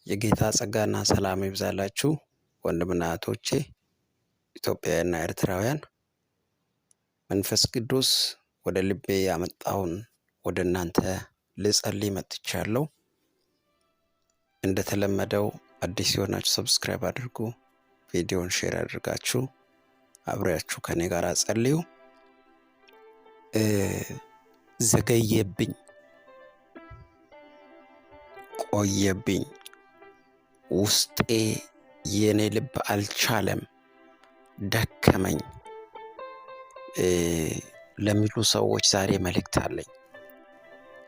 የጌታ ጸጋና ሰላም ይብዛላችሁ ወንድምና እህቶቼ ኢትዮጵያውያንና ኤርትራውያን። መንፈስ ቅዱስ ወደ ልቤ ያመጣውን ወደ እናንተ ልጸልይ መጥቻለሁ። እንደተለመደው አዲስ የሆናችሁ ሰብስክራይብ አድርጉ፣ ቪዲዮን ሼር አድርጋችሁ አብራችሁ ከኔ ጋር ጸልዩ። ዘገየብኝ፣ ቆየብኝ፣ ውስጤ የኔ ልብ አልቻለም፣ ደከመኝ ለሚሉ ሰዎች ዛሬ መልእክት አለኝ።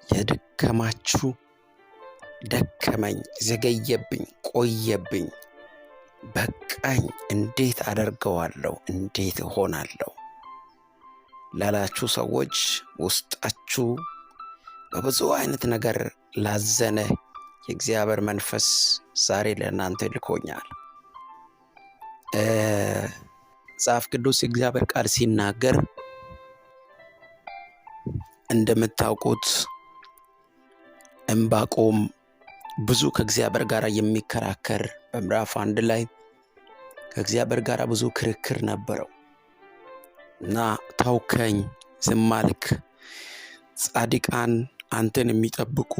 የደከማችሁ ደከመኝ፣ ዘገየብኝ፣ ቆየብኝ፣ በቃኝ፣ እንዴት አደርገዋለሁ፣ እንዴት እሆናለሁ ላላችሁ ሰዎች ውስጣችሁ በብዙ አይነት ነገር ላዘነ የእግዚአብሔር መንፈስ ዛሬ ለእናንተ ልኮኛል። መጽሐፍ ቅዱስ የእግዚአብሔር ቃል ሲናገር እንደምታውቁት ዕንባቆም ብዙ ከእግዚአብሔር ጋር የሚከራከር በምዕራፍ 1 ላይ ከእግዚአብሔር ጋር ብዙ ክርክር ነበረው እና ታውከኝ፣ ዝም አልክ፣ ጻድቃን አንተን የሚጠብቁ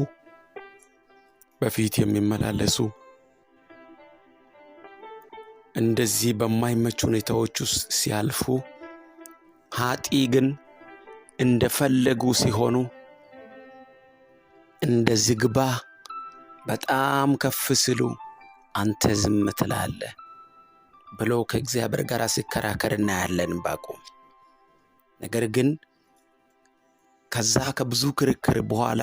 በፊት የሚመላለሱ እንደዚህ በማይመች ሁኔታዎች ውስጥ ሲያልፉ ኃጢ ግን እንደፈለጉ ሲሆኑ እንደ ዝግባ በጣም ከፍ ሲሉ አንተ ዝም ትላለህ ብሎ ከእግዚአብሔር ጋር ሲከራከር እናያለን ዕንባቆም። ነገር ግን ከዛ ከብዙ ክርክር በኋላ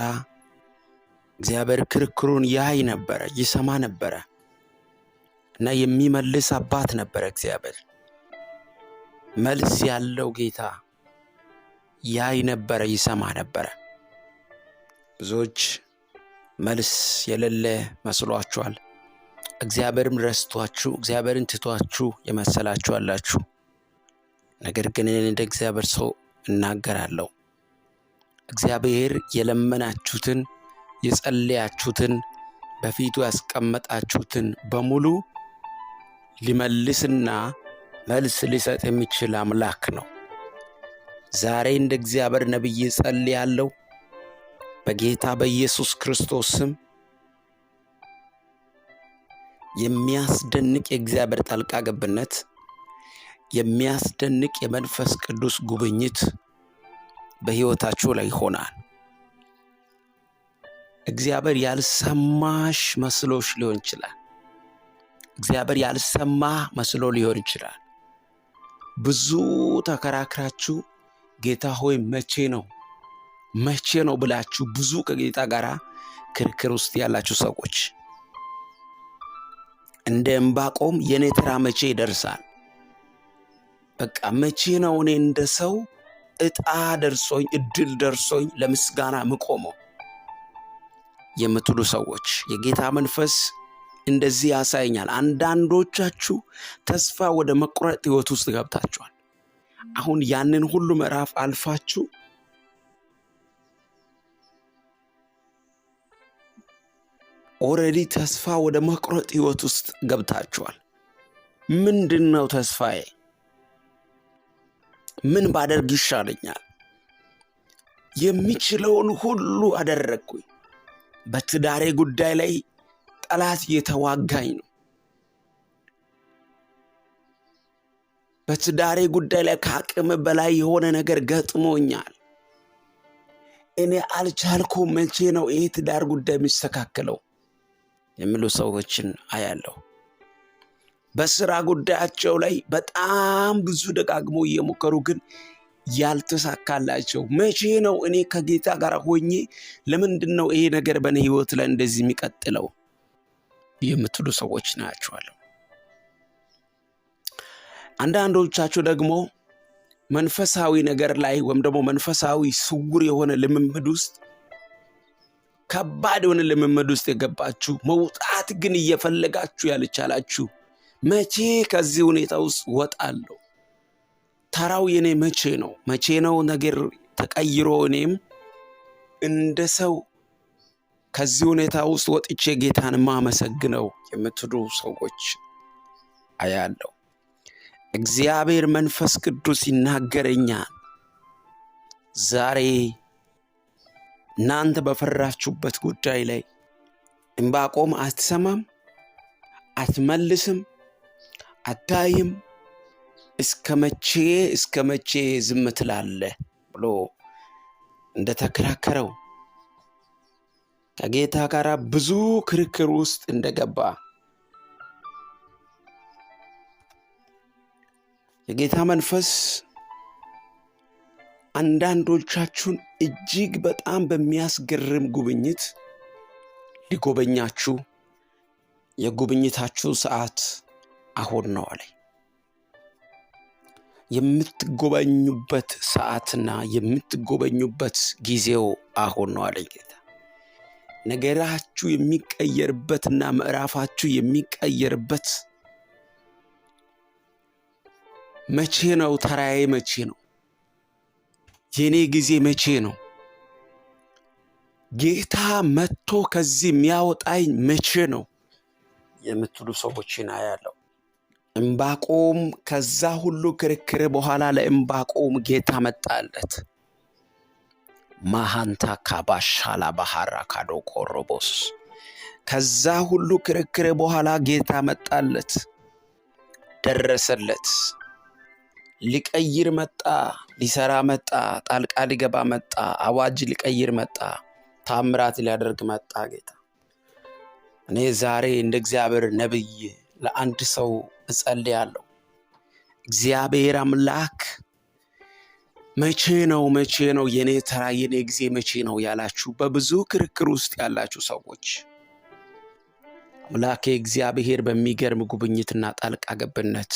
እግዚአብሔር ክርክሩን ያይ ነበረ፣ ይሰማ ነበረ እና የሚመልስ አባት ነበረ። እግዚአብሔር መልስ ያለው ጌታ ያይ ነበረ፣ ይሰማ ነበረ። ብዙዎች መልስ የሌለ መስሏችኋል። እግዚአብሔርም ረስቷችሁ፣ እግዚአብሔርን ትቷችሁ የመሰላችሁ አላችሁ። ነገር ግን እኔ እንደ እግዚአብሔር ሰው እናገራለሁ። እግዚአብሔር የለመናችሁትን የጸለያችሁትን በፊቱ ያስቀመጣችሁትን በሙሉ ሊመልስና መልስ ሊሰጥ የሚችል አምላክ ነው። ዛሬ እንደ እግዚአብሔር ነብይ ጸልያለሁ በጌታ በኢየሱስ ክርስቶስ ስም። የሚያስደንቅ የእግዚአብሔር ጣልቃ ገብነት፣ የሚያስደንቅ የመንፈስ ቅዱስ ጉብኝት በሕይወታችሁ ላይ ይሆናል። እግዚአብሔር ያልሰማሽ መስሎሽ ሊሆን ይችላል። እግዚአብሔር ያልሰማ መስሎ ሊሆን ይችላል። ብዙ ተከራክራችሁ ጌታ ሆይ መቼ ነው ብላችሁ ብዙ ከጌታ ጋር ክርክር ውስጥ ያላችሁ ሰዎች እንደ ዕንባቆም የኔ ተራ መቼ ይደርሳል፣ በቃ መቼ ነው እኔ እንደ ሰው ዕጣ ደርሶኝ እድል ደርሶኝ ለምስጋና ምቆመው የምትሉ ሰዎች የጌታ መንፈስ እንደዚህ ያሳየኛል። አንዳንዶቻችሁ ተስፋ ወደ መቁረጥ ሕይወት ውስጥ ገብታችኋል። አሁን ያንን ሁሉ ምዕራፍ አልፋችሁ ኦሬዲ ተስፋ ወደ መቁረጥ ሕይወት ውስጥ ገብታችኋል። ምንድነው ተስፋዬ? ምን ባደርግ ይሻለኛል? የሚችለውን ሁሉ አደረግኩኝ። በትዳሬ ጉዳይ ላይ ጠላት እየተዋጋኝ ነው። በትዳሬ ጉዳይ ላይ ከአቅም በላይ የሆነ ነገር ገጥሞኛል። እኔ አልቻልኩም። መቼ ነው ይሄ ትዳር ጉዳይ የሚስተካከለው የሚሉ ሰዎችን አያለሁ። በስራ ጉዳያቸው ላይ በጣም ብዙ ደጋግሞ እየሞከሩ ግን ያልተሳካላቸው፣ መቼ ነው እኔ ከጌታ ጋር ሆኜ ለምንድነው ይሄ ነገር በእኔ ሕይወት ላይ እንደዚህ የሚቀጥለው የምትሉ ሰዎች ናቸዋለሁ። አንዳንዶቻችሁ ደግሞ መንፈሳዊ ነገር ላይ ወይም ደግሞ መንፈሳዊ ስውር የሆነ ልምምድ ውስጥ፣ ከባድ የሆነ ልምምድ ውስጥ የገባችሁ መውጣት ግን እየፈለጋችሁ ያልቻላችሁ፣ መቼ ከዚህ ሁኔታ ውስጥ ወጣለሁ፣ ተራው የኔ መቼ ነው ነገር ተቀይሮ እኔም እንደ ሰው ከዚህ ሁኔታ ውስጥ ወጥቼ ጌታን ማመሰግነው የምትሉ ሰዎች አያለው። እግዚአብሔር መንፈስ ቅዱስ ይናገረኛል። ዛሬ እናንተ በፈራችሁበት ጉዳይ ላይ ዕንባቆም አትሰማም፣ አትመልስም፣ አታይም፣ እስከ መቼ ዝም ትላለህ ብሎ እንደተከራከረው ከጌታ ጋር ብዙ ክርክር ውስጥ እንደገባ የጌታ መንፈስ አንዳንዶቻችሁን እጅግ በጣም በሚያስገርም ጉብኝት ሊጎበኛችሁ የጉብኝታችሁ ሰዓት አሁን ነው አለ። የምትጎበኙበት ሰዓትና የምትጎበኙበት ጊዜው አሁን ነው አለ ጌታ። ነገራችሁ የሚቀየርበትና ምዕራፋችሁ የሚቀየርበት መቼ ነው? ተራዬ መቼ ነው? የኔ ጊዜ መቼ ነው? ጌታ መጥቶ ከዚህ የሚያወጣኝ መቼ ነው የምትሉ ሰዎችን አያለው። ዕንባቆም ከዛ ሁሉ ክርክር በኋላ ለዕንባቆም ጌታ መጣለት። ማሃንታ ካባሻላ ባህራ ካዶ ኮሮቦስ ከዛ ሁሉ ክርክር በኋላ ጌታ መጣለት፣ ደረሰለት። ሊቀይር መጣ፣ ሊሰራ መጣ፣ ጣልቃ ሊገባ መጣ፣ አዋጅ ሊቀይር መጣ፣ ታምራት ሊያደርግ መጣ ጌታ። እኔ ዛሬ እንደ እግዚአብሔር ነብይ ለአንድ ሰው እጸልያለሁ። እግዚአብሔር አምላክ መቼ ነው የኔ ተራ፣ የኔ ጊዜ መቼ ነው ያላችሁ በብዙ ክርክር ውስጥ ያላችሁ ሰዎች አምላኬ እግዚአብሔር በሚገርም ጉብኝትና ጣልቃ ገብነት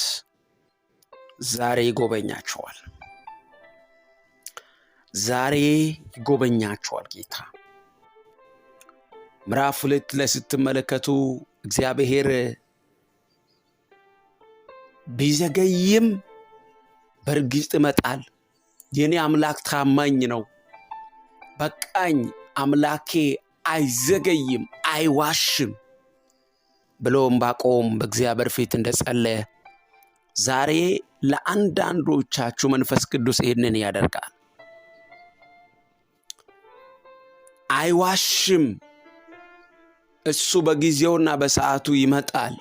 ዛሬ ይጎበኛችኋል። ዛሬ ይጎበኛችኋል ጌታ። ምዕራፍ 2 ላይ ስትመለከቱ እግዚአብሔር ቢዘገይም በእርግጥ ይመጣል፣ የኔ አምላክ ታማኝ ነው፣ በቃኝ፣ አምላኬ አይዘገይም፣ አይዋሽም ብሎ ዕንባቆም በእግዚአብሔር ፊት እንደጸለየ ዛሬ ለአንዳንዶቻችሁ መንፈስ ቅዱስ ይህንን ያደርጋል። አይዋሽም፣ እሱ በጊዜውና በሰዓቱ ይመጣል።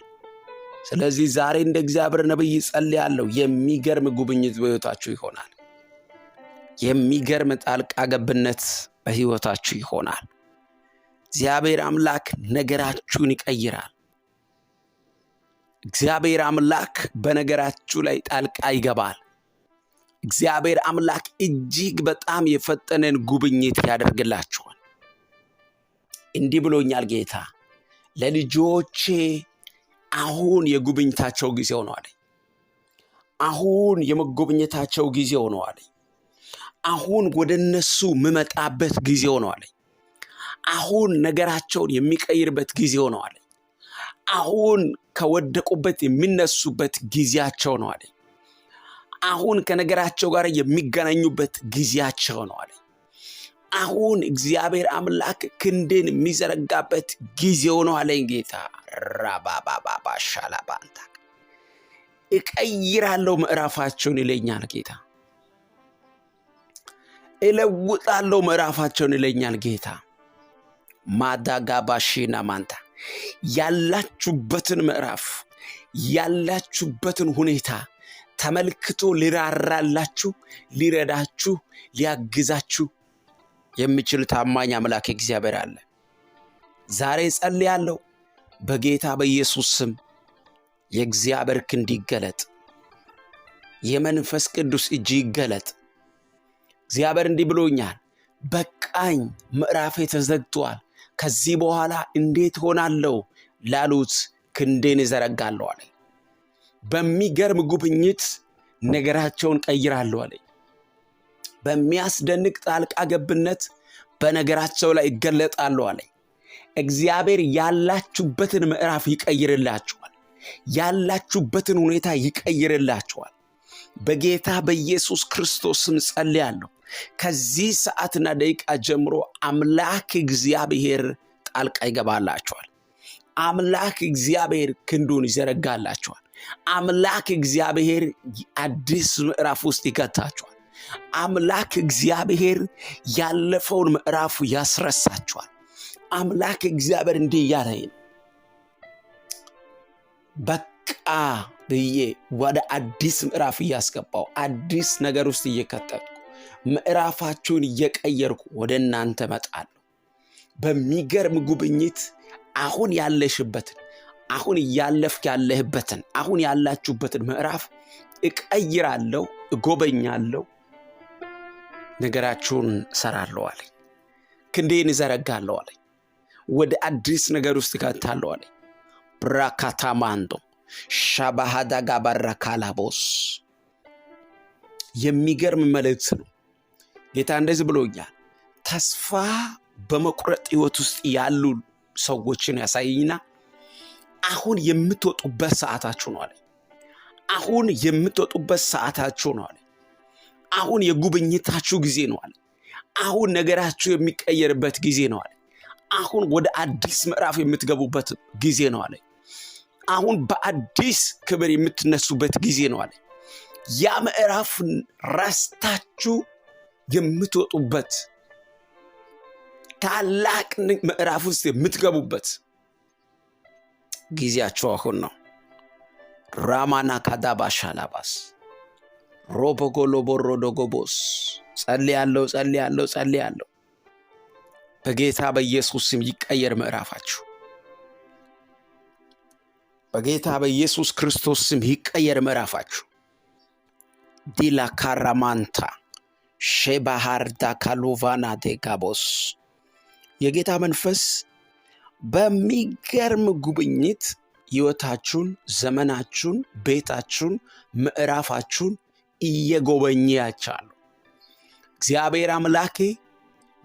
ስለዚህ ዛሬ እንደ እግዚአብሔር ነብይ ጸልያለሁ፣ የሚገርም ጉብኝት በሕይወታችሁ ይሆናል። የሚገርም ጣልቃ ገብነት በሕይወታችሁ ይሆናል። እግዚአብሔር አምላክ ነገራችሁን ይቀይራል። እግዚአብሔር አምላክ በነገራችሁ ላይ ጣልቃ ይገባል። እግዚአብሔር አምላክ እጅግ በጣም የፈጠነን ጉብኝት ያደርግላችኋል። እንዲህ ብሎኛል ጌታ፣ ለልጆቼ አሁን የጉብኝታቸው ጊዜው ነው አለኝ። አሁን የመጎብኘታቸው ጊዜው ነው አለኝ። አሁን ወደ እነሱ የምመጣበት ጊዜው ነው አለኝ። አሁን ነገራቸውን የሚቀይርበት ጊዜው ነው አለኝ። አሁን ከወደቁበት የሚነሱበት ጊዜያቸው ነው አለኝ። አሁን ከነገራቸው ጋር የሚገናኙበት ጊዜያቸው ነው አለኝ። አሁን እግዚአብሔር አምላክ ክንድን የሚዘረጋበት ጊዜው ነው አለኝ ጌታ። ራባባባ ሻላባንታ እቀይራለሁ ምዕራፋቸውን ይለኛል ጌታ። እለውጣለሁ ምዕራፋቸውን ይለኛል ጌታ። ማዳጋባሺና ማንታ ያላችሁበትን ምዕራፍ ያላችሁበትን ሁኔታ ተመልክቶ ሊራራላችሁ፣ ሊረዳችሁ፣ ሊያግዛችሁ የሚችል ታማኝ አምላክ እግዚአብሔር አለ። ዛሬ ጸልያለሁ በጌታ በኢየሱስ ስም የእግዚአብሔር ክንድ ይገለጥ፣ የመንፈስ ቅዱስ እጅ ይገለጥ። እግዚአብሔር እንዲህ ብሎኛል፣ በቃኝ፣ ምዕራፌ ተዘግቷል፣ ከዚህ በኋላ እንዴት ሆናለሁ ላሉት ክንዴን እዘረጋለሁ አለ። በሚገርም ጉብኝት ነገራቸውን ቀይራለሁ አለ። በሚያስደንቅ ጣልቃ ገብነት በነገራቸው ላይ ይገለጣለሁ አለ። እግዚአብሔር ያላችሁበትን ምዕራፍ ይቀይርላችኋል። ያላችሁበትን ሁኔታ ይቀይርላችኋል። በጌታ በኢየሱስ ክርስቶስ ስም ጸልያለሁ። ከዚህ ሰዓትና ደቂቃ ጀምሮ አምላክ እግዚአብሔር ጣልቃ ይገባላችኋል። አምላክ እግዚአብሔር ክንዱን ይዘረጋላችኋል። አምላክ እግዚአብሔር አዲስ ምዕራፍ ውስጥ ይከታችኋል። አምላክ እግዚአብሔር ያለፈውን ምዕራፉ ያስረሳችኋል። አምላክ እግዚአብሔር እንዲህ እያለኝ ነው፣ በቃ ብዬ ወደ አዲስ ምዕራፍ እያስገባው አዲስ ነገር ውስጥ እየከተትኩ ምዕራፋችሁን እየቀየርኩ ወደ እናንተ መጣለሁ። በሚገርም ጉብኝት አሁን ያለሽበትን፣ አሁን እያለፍክ ያለህበትን፣ አሁን ያላችሁበትን ምዕራፍ እቀይራለሁ፣ እጎበኛለሁ፣ ነገራችሁን እሰራለሁ አለኝ። ክንዴን እዘረጋለሁ አለኝ። ወደ አዲስ ነገር ውስጥ እከታለሁ አለኝ። ብራካታማንዶ ሻባሃዳ ጋባራካላቦስ። የሚገርም መልእክት ነው። ጌታ እንደዚህ ብሎኛል። ተስፋ በመቁረጥ ህይወት ውስጥ ያሉ ሰዎችን ያሳየኝና አሁን የምትወጡበት ሰዓታችሁ ነው አለኝ። አሁን የምትወጡበት ሰዓታችሁ ነው አለኝ። አሁን የጉብኝታችሁ ጊዜ ነው አለኝ። አሁን ነገራችሁ የሚቀየርበት ጊዜ ነው አለኝ። አሁን ወደ አዲስ ምዕራፍ የምትገቡበት ጊዜ ነው አለኝ። አሁን በአዲስ ክብር የምትነሱበት ጊዜ ነው አለኝ። ያ ምዕራፍ ረስታችሁ የምትወጡበት ታላቅ ምዕራፍ ውስጥ የምትገቡበት ጊዜያችሁ አሁን ነው። ራማና ካዳባሻላባስ ሮቦጎሎቦሮዶጎቦስ። ጸልያለሁ። በጌታ በኢየሱስ ስም ይቀየር ምዕራፋችሁ። በጌታ በኢየሱስ ክርስቶስ ስም ይቀየር ምዕራፋችሁ። ዲላ ካራማንታ ሼባሃርዳ ካሉቫና ዴጋቦስ። የጌታ መንፈስ በሚገርም ጉብኝት ሕይወታችሁን፣ ዘመናችሁን፣ ቤታችሁን፣ ምዕራፋችሁን እየጎበኛችኋል። እግዚአብሔር አምላኬ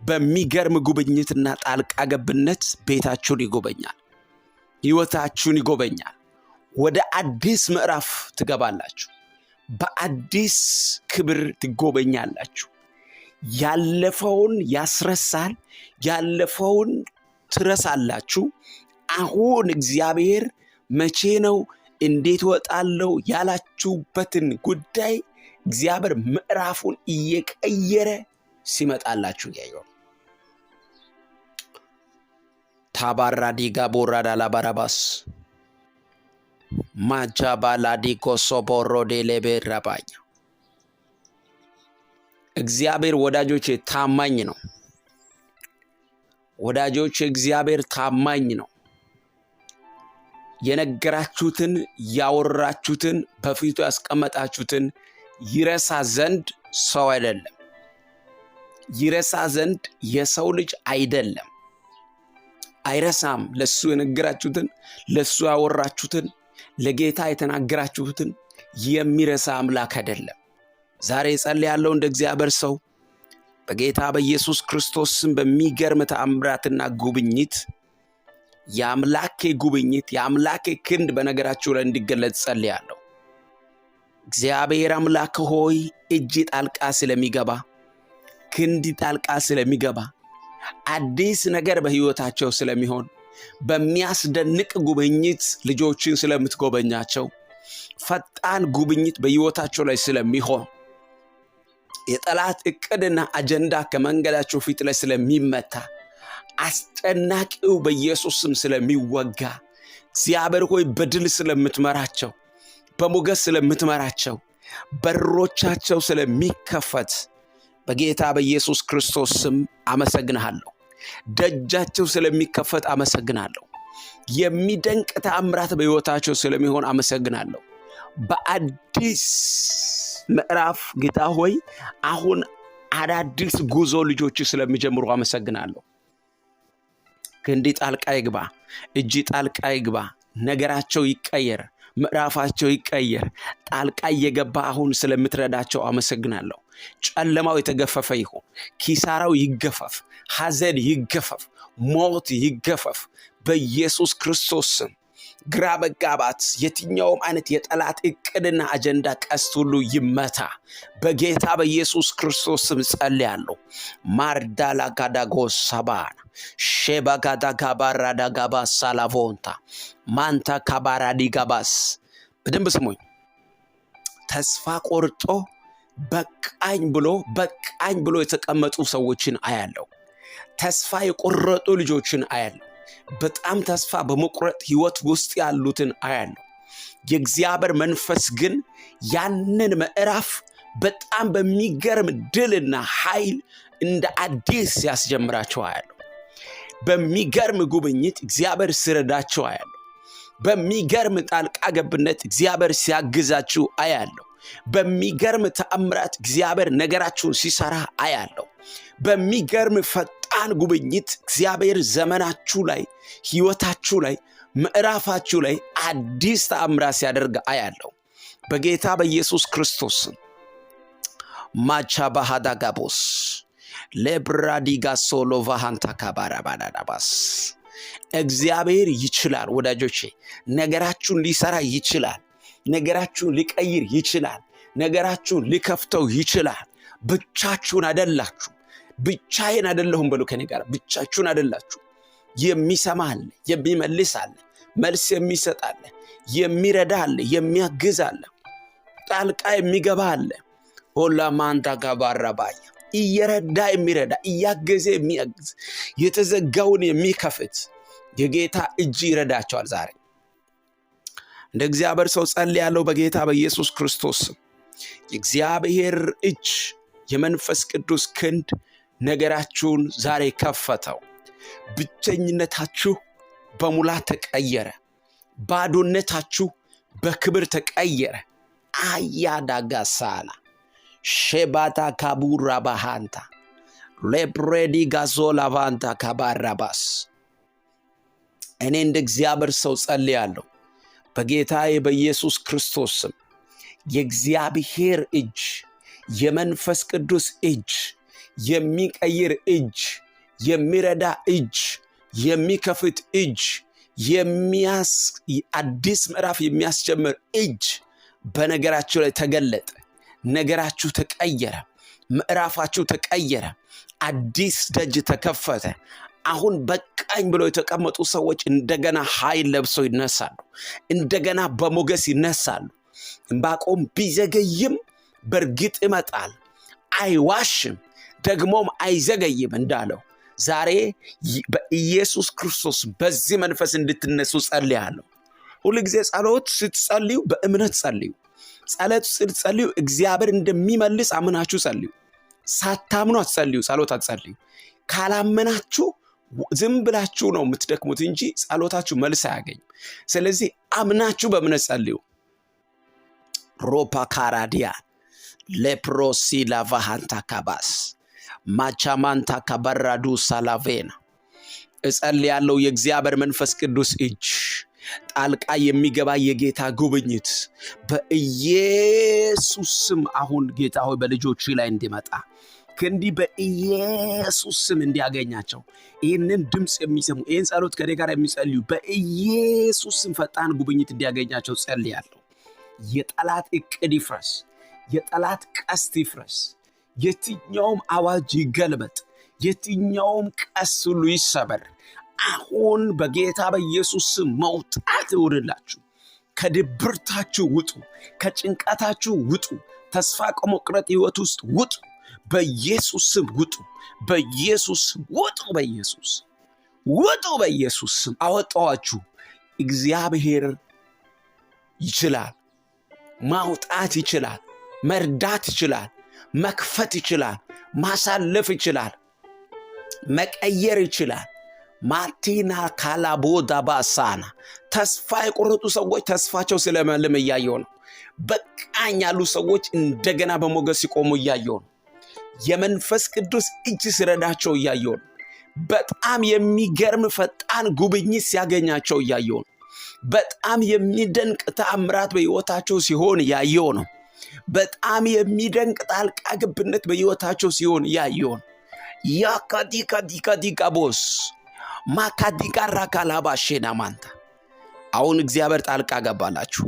በሚገርም ጉብኝትና ጣልቃ ገብነት ቤታችሁን ይጎበኛል፣ ሕይወታችሁን ይጎበኛል። ወደ አዲስ ምዕራፍ ትገባላችሁ። በአዲስ ክብር ትጎበኛላችሁ። ያለፈውን ያስረሳል፣ ያለፈውን ትረሳላችሁ። አሁን እግዚአብሔር መቼ ነው እንዴት ወጣለው ያላችሁበትን ጉዳይ እግዚአብሔር ምዕራፉን እየቀየረ ሲመጣላችሁ ያየው። ታባራዲጋ ቦራዳ ላባራባስ ማጃባላዲኮ ሶቦሮዴ ለቤራባኛ። እግዚአብሔር ወዳጆቼ ታማኝ ነው። ወዳጆቼ እግዚአብሔር ታማኝ ነው። የነገራችሁትን ያወራችሁትን በፊቱ ያስቀመጣችሁትን ይረሳ ዘንድ ሰው አይደለም። ይረሳ ዘንድ የሰው ልጅ አይደለም። አይረሳም። ለሱ የነገራችሁትን፣ ለሱ ያወራችሁትን፣ ለጌታ የተናገራችሁትን የሚረሳ አምላክ አይደለም። ዛሬ ጸልያለሁ እንደ እግዚአብሔር ሰው በጌታ በኢየሱስ ክርስቶስ ስም በሚገርም ተአምራትና ጉብኝት የአምላኬ ጉብኝት የአምላኬ ክንድ በነገራችሁ ላይ እንዲገለጽ ጸልያለሁ። እግዚአብሔር አምላክ ሆይ እጅ ጣልቃ ስለሚገባ፣ ክንድ ጣልቃ ስለሚገባ፣ አዲስ ነገር በሕይወታቸው ስለሚሆን፣ በሚያስደንቅ ጉብኝት ልጆችን ስለምትጎበኛቸው፣ ፈጣን ጉብኝት በሕይወታቸው ላይ ስለሚሆን፣ የጠላት እቅድና አጀንዳ ከመንገዳቸው ፊት ላይ ስለሚመታ፣ አስጨናቂው በኢየሱስ ስም ስለሚወጋ፣ እግዚአብሔር ሆይ በድል ስለምትመራቸው፣ በሞገስ ስለምትመራቸው፣ በሮቻቸው ስለሚከፈት በጌታ በኢየሱስ ክርስቶስ ስም አመሰግናለሁ። ደጃቸው ስለሚከፈት አመሰግናለሁ። የሚደንቅ ተአምራት በሕይወታቸው ስለሚሆን አመሰግናለሁ። በአዲስ ምዕራፍ ጌታ ሆይ አሁን አዳዲስ ጉዞ ልጆች ስለሚጀምሩ አመሰግናለሁ። ክንድ ጣልቃ ይግባ፣ እጅ ጣልቃ ይግባ፣ ነገራቸው ይቀየር፣ ምዕራፋቸው ይቀየር። ጣልቃ እየገባ አሁን ስለምትረዳቸው አመሰግናለሁ። ጨለማው የተገፈፈ ይሁን፣ ኪሳራው ይገፈፍ፣ ሐዘን ይገፈፍ፣ ሞት ይገፈፍ በኢየሱስ ክርስቶስ ስም። ግራ መጋባት፣ የትኛውም አይነት የጠላት እቅድና አጀንዳ ቀስት ሁሉ ይመታ በጌታ በኢየሱስ ክርስቶስ ስም ጸልያለሁ። ማርዳላ ጋዳጎስ ሳባና ሼባጋዳ ጋባራዳ ጋባስ ሳላቮንታ ማንታ ካባራዲ ጋባስ። በደንብ ስሙኝ። ተስፋ ቆርጦ በቃኝ ብሎ የተቀመጡ ሰዎችን አያለሁ። ተስፋ የቆረጡ ልጆችን አያለሁ። በጣም ተስፋ በመቁረጥ ህይወት ውስጥ ያሉትን አያለሁ። የእግዚአብሔር መንፈስ ግን ያንን ምዕራፍ በጣም በሚገርም ድልና ኃይል እንደ አዲስ ያስጀምራቸው አያለሁ። በሚገርም ጉብኝት እግዚአብሔር ሲረዳቸው አያለሁ። በሚገርም ጣልቃ ገብነት እግዚአብሔር ሲያግዛችሁ አያለሁ። በሚገርም ተአምራት እግዚአብሔር ነገራችሁን ሲሰራ አያለሁ። በሚገርም ፈጣን ጉብኝት እግዚአብሔር ዘመናችሁ ላይ፣ ህይወታችሁ ላይ፣ ምዕራፋችሁ ላይ አዲስ ተአምራት ሲያደርግ አያለሁ በጌታ በኢየሱስ ክርስቶስ። ማቻ ባህዳ ጋቦስ ለብራዲጋ ሶሎቫሃንታ ካባራባዳባስ። እግዚአብሔር ይችላል ወዳጆቼ። ነገራችሁን ሊሰራ ይችላል። ነገራችሁን ሊቀይር ይችላል። ነገራችሁን ሊከፍተው ይችላል። ብቻችሁን አይደላችሁ። ብቻዬን አይደለሁም በሉ ከኔ ጋር። ብቻችሁን አይደላችሁ። የሚሰማ አለ፣ የሚመልስ አለ፣ መልስ የሚሰጥ አለ፣ የሚረዳ አለ፣ የሚያግዝ አለ፣ ጣልቃ የሚገባ አለ። ሆላ ማንታ ጋባራባያ እየረዳ የሚረዳ፣ እያገዘ የሚያግዝ፣ የተዘጋውን የሚከፍት የጌታ እጅ ይረዳቸዋል ዛሬ። እንደ እግዚአብሔር ሰው ጸልያለሁ በጌታ በኢየሱስ ክርስቶስ። የእግዚአብሔር እጅ፣ የመንፈስ ቅዱስ ክንድ ነገራችሁን ዛሬ ከፈተው። ብቸኝነታችሁ በሙላት ተቀየረ። ባዶነታችሁ በክብር ተቀየረ። አያዳጋሳና ሼባታ ካቡራ ባሃንታ ሌፕሬዲ ጋዞላ ቫንታ ካባራባስ። እኔ እንደ እግዚአብሔር ሰው ጸልያለሁ በጌታዬ በኢየሱስ ክርስቶስ ስም። የእግዚአብሔር እጅ፣ የመንፈስ ቅዱስ እጅ፣ የሚቀይር እጅ፣ የሚረዳ እጅ፣ የሚከፍት እጅ፣ አዲስ ምዕራፍ የሚያስጀምር እጅ በነገራችሁ ላይ ተገለጠ። ነገራችሁ ተቀየረ። ምዕራፋችሁ ተቀየረ። አዲስ ደጅ ተከፈተ። አሁን በቃኝ ብለው የተቀመጡ ሰዎች እንደገና ኃይል ለብሰው ይነሳሉ። እንደገና በሞገስ ይነሳሉ። ዕንባቆም ቢዘገይም በእርግጥ ይመጣል፣ አይዋሽም፣ ደግሞም አይዘገይም እንዳለው ዛሬ በኢየሱስ ክርስቶስ በዚህ መንፈስ እንድትነሱ ጸልያለሁ። ሁሉ ጊዜ ጸሎት ስትጸልዩ በእምነት ጸልዩ። ጸሎት ስትጸልዩ እግዚአብሔር እንደሚመልስ አምናችሁ ጸልዩ። ሳታምኑ አትጸልዩ፣ ጸሎት አትጸልዩ። ካላመናችሁ ዝም ብላችሁ ነው የምትደክሙት እንጂ ጸሎታችሁ መልስ አያገኝም። ስለዚህ አምናችሁ በእምነት ጸልዩ። ሮፓ ካራዲያ ሌፕሮሲ ላቫሃንታ ካባስ ማቻማንታ ካባራዱ ሳላቬና። እጸልያለሁ የእግዚአብሔር መንፈስ ቅዱስ እጅ ጣልቃ የሚገባ የጌታ ጉብኝት በኢየሱስ ስም አሁን ጌታ ሆይ በልጆች ላይ እንዲመጣ ክንዲ በኢየሱስ ስም እንዲያገኛቸው ይህንን ድምፅ የሚሰሙ ይህን ጸሎት ከኔ ጋር የሚጸልዩ በኢየሱስ ስም ፈጣን ጉብኝት እንዲያገኛቸው ጸልያለሁ። የጠላት እቅድ ይፍረስ። የጠላት ቀስት ይፍረስ። የትኛውም አዋጅ ይገልበጥ። የትኛውም ቀስት ሁሉ ይሰበር። አሁን በጌታ በኢየሱስ ስም መውጣት ይሁንላችሁ። ከድብርታችሁ ውጡ። ከጭንቀታችሁ ውጡ። ተስፋ ከመቁረጥ ህይወት ውስጥ ውጡ። በኢየሱስ ስም ውጡ። በኢየሱስ ውጡ። በኢየሱስ ውጡ። በኢየሱስ ስም አወጣዋችሁ። እግዚአብሔር ይችላል። ማውጣት ይችላል። መርዳት ይችላል። መክፈት ይችላል። ማሳለፍ ይችላል። መቀየር ይችላል። ማርቲና ካላቦዳ ባሳና ተስፋ የቆረጡ ሰዎች ተስፋቸው ስለመልም እያየው ነው። በቃኝ ያሉ ሰዎች እንደገና በሞገስ ሲቆሙ እያየው ነው። የመንፈስ ቅዱስ እጅ ሲረዳቸው እያየው ነው። በጣም የሚገርም ፈጣን ጉብኝት ሲያገኛቸው እያየው ነው። በጣም የሚደንቅ ተአምራት በህይወታቸው ሲሆን እያየው ነው። በጣም የሚደንቅ ጣልቃ ገብነት በህይወታቸው ሲሆን እያየው ነው። ያካዲካዲካዲካቦስ ማካዲካራካላባሼና ማንታ አሁን እግዚአብሔር ጣልቃ ገባላችሁ።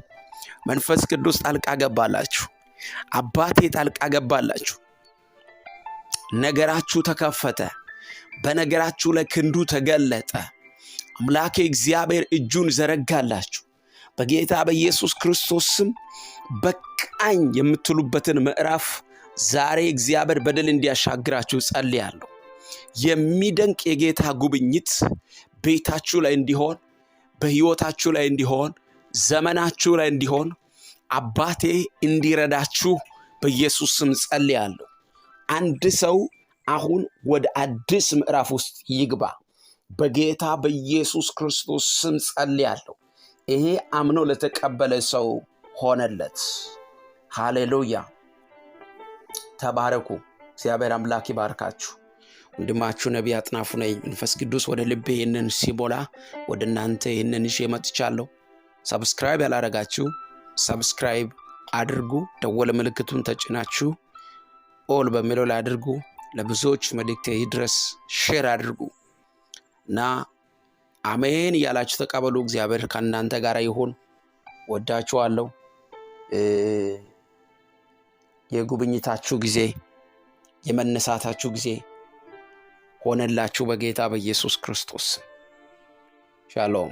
መንፈስ ቅዱስ ጣልቃ ገባላችሁ። አባቴ ጣልቃ ገባላችሁ። ነገራችሁ ተከፈተ። በነገራችሁ ላይ ክንዱ ተገለጠ። አምላኬ እግዚአብሔር እጁን ዘረጋላችሁ። በጌታ በኢየሱስ ክርስቶስ ስም በቃኝ የምትሉበትን ምዕራፍ ዛሬ እግዚአብሔር በድል እንዲያሻግራችሁ ጸልያለሁ። የሚደንቅ የጌታ ጉብኝት ቤታችሁ ላይ እንዲሆን፣ በሕይወታችሁ ላይ እንዲሆን፣ ዘመናችሁ ላይ እንዲሆን አባቴ እንዲረዳችሁ በኢየሱስ ስም ጸልያለሁ። አንድ ሰው አሁን ወደ አዲስ ምዕራፍ ውስጥ ይግባ። በጌታ በኢየሱስ ክርስቶስ ስም ጸልያለሁ። ይሄ አምኖ ለተቀበለ ሰው ሆነለት። ሃሌሉያ። ተባረኩ። እግዚአብሔር አምላክ ይባርካችሁ። ወንድማችሁ ነቢይ አጥናፉ ነኝ። መንፈስ ቅዱስ ወደ ልቤ ይህንን ሲሞላ ወደ እናንተ ይህንን ይዤ መጥቻለሁ። ሰብስክራይብ ያላረጋችሁ ሰብስክራይብ አድርጉ። ደወል ምልክቱን ተጭናችሁ ኦል በሚለው ላይ አድርጉ። ለብዙዎች መልእክቴ ይድረስ። ሼር አድርጉ እና አሜን እያላችሁ ተቀበሉ። እግዚአብሔር ከእናንተ ጋር ይሁን። ወዳችኋለሁ። የጉብኝታችሁ ጊዜ፣ የመነሳታችሁ ጊዜ ሆነላችሁ በጌታ በኢየሱስ ክርስቶስ። ሻሎም።